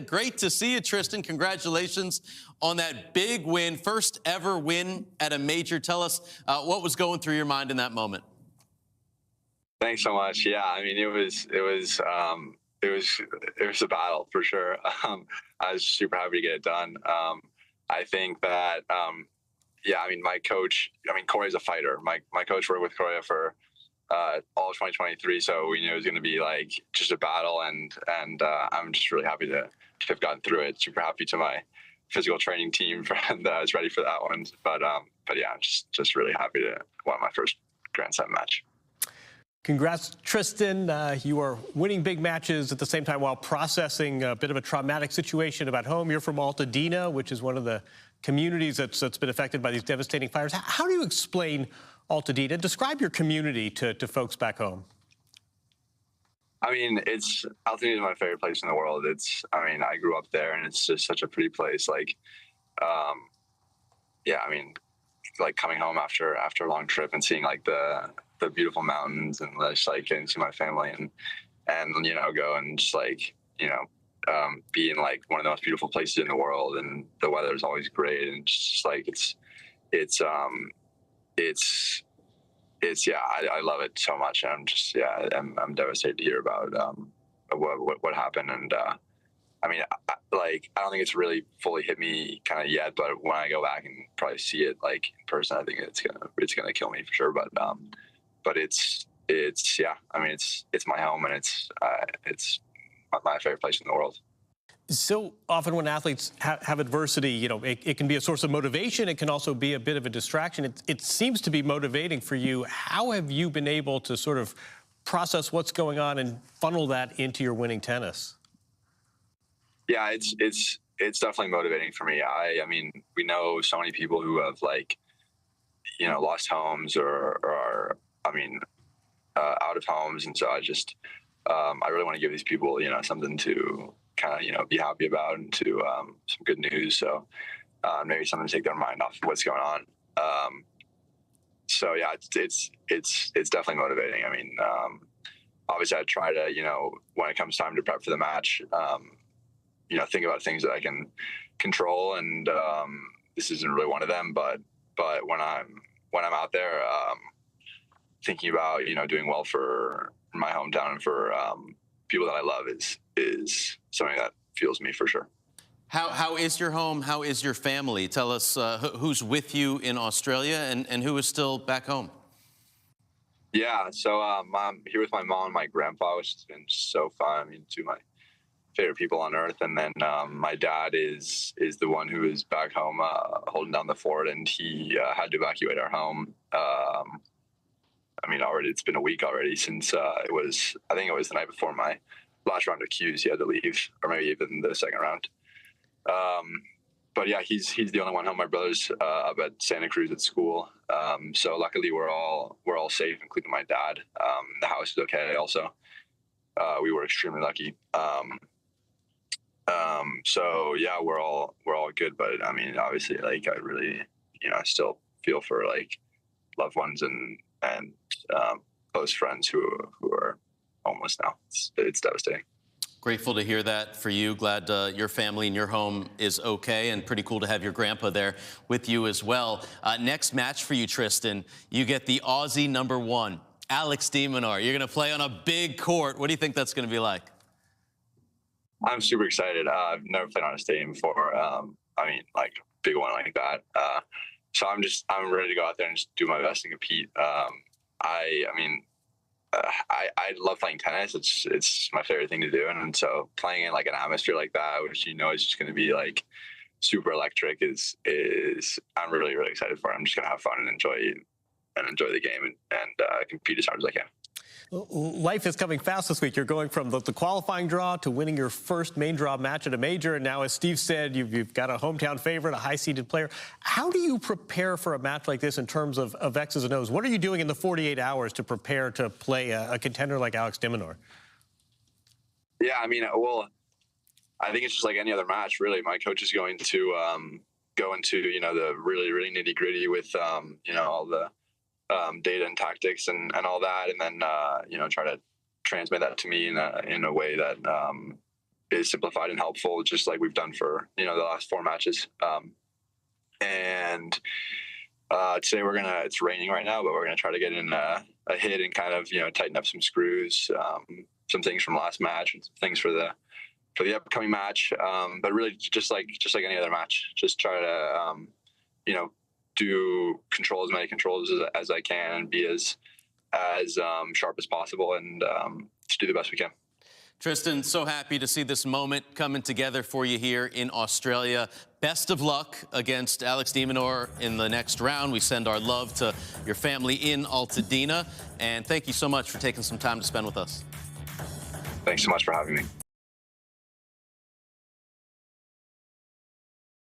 Great to see you, Tristan. Congratulations on that big win, first ever win at a major. Tell us what was going through your mind in that moment. Thanks so much. Yeah, I mean, it was a battle for sure. I was super happy to get it done. I think that, yeah, I mean, Corey's a fighter. My coach worked with Corey for all of 2023, so we knew it was going to be like just a battle, and I'm just really happy to have gotten through it. Super happy to my physical training team that is ready for that one. But yeah, I'm just really happy to win my first Grand Slam match. Congrats, Tristan. You are winning big matches at the same time while processing a bit of a traumatic situation about home. You're from Altadena, which is one of the communities that's been affected by these devastating fires. How do you explain Altadena? Describe your community to folks back home. I mean, Altadena is my favorite place in the world. I grew up there, and it's just such a pretty place. Like, yeah, I mean, like coming home after a long trip and seeing like the beautiful mountains, and just like getting to see my family and go and just like be in like one of the most beautiful places in the world, and the weather is always great, and just like it's yeah, I love it so much. I'm I'm devastated to hear about what happened, and I mean, I don't think it's really fully hit me kind of yet, but when I go back and probably see it like in person, I think it's gonna kill me for sure. But it's yeah, I mean, it's my home, and it's my favorite place in the world. So often when athletes have adversity, it can be a source of motivation. It can also be a bit of a distraction. It seems to be motivating for you. How have you been able to sort of process what's going on and funnel that into your winning tennis? Yeah, it's definitely motivating for me. I mean, we know so many people who have lost homes or are, out of homes, and so I really want to give these people something to kind of be happy about, and to some good news. So maybe something to take their mind off of what's going on. So yeah, it's definitely motivating. I mean, obviously I try to when it comes time to prep for the match, think about things that I can control, and this isn't really one of them. But when I'm out there, thinking about doing well for my hometown and for people that I love is something that fuels me for sure. How is your home? How is your family? Tell us who's with you in Australia and who is still back home. Yeah, so I'm here with my mom and my grandpa, which has been so fun. I mean, two of my favorite people on earth. And then my dad is the one who is back home holding down the fort, and he had to evacuate our home. I mean, already it's been a week already since I think it was the night before my last round of Qs. He had to leave, or maybe even the second round. But yeah, he's the only one home. My brother's up at Santa Cruz at school. So luckily we're all safe, including my dad. The house is okay also. We were extremely lucky. So yeah, we're all good. But I mean, obviously, like, I really, I still feel for like loved ones and close friends who are homeless now. It's devastating. Grateful to hear that for you. Glad your family and your home is okay, and pretty cool to have your grandpa there with you as well. Next match for you, Tristan, you get the Aussie #1, Alex de Minaur. You're going to play on a big court. What do you think that's going to be like? I'm super excited. I've never played on a stadium before. I mean, like big one like that. So I'm ready to go out there and just do my best and compete. I love playing tennis. It's my favorite thing to do, and so playing in like an atmosphere like that, which is just going to be like super electric, is I'm really, really excited for it. I'm just going to have fun and enjoy the game and compete as hard as I can. Life is coming fast this week. You're going from the qualifying draw to winning your first main draw match at a major. And now, as Steve said, you've got a hometown favorite, a high-seeded player. How do you prepare for a match like this in terms of X's and O's? What are you doing in the 48 hours to prepare to play a contender like Alex de Minaur? Yeah, I mean, well, I think it's just like any other match, really. My coach is going to go into, the really, really nitty-gritty with, all the data and tactics and all that, and then try to transmit that to me in a way that simplified and helpful, just like we've done for the last 4 matches. And today it's raining right now, but we're gonna try to get in a hit and kind of tighten up some screws, some things from last match and some things for the upcoming match. But really just like any other match, just try to control as many controls as I can and be as sharp as possible, and to do the best we can. Tristan, so happy to see this moment coming together for you here in Australia. Best of luck against Alex de Minaur in the next round. We send our love to your family in Altadena, and thank you so much for taking some time to spend with us. Thanks so much for having me.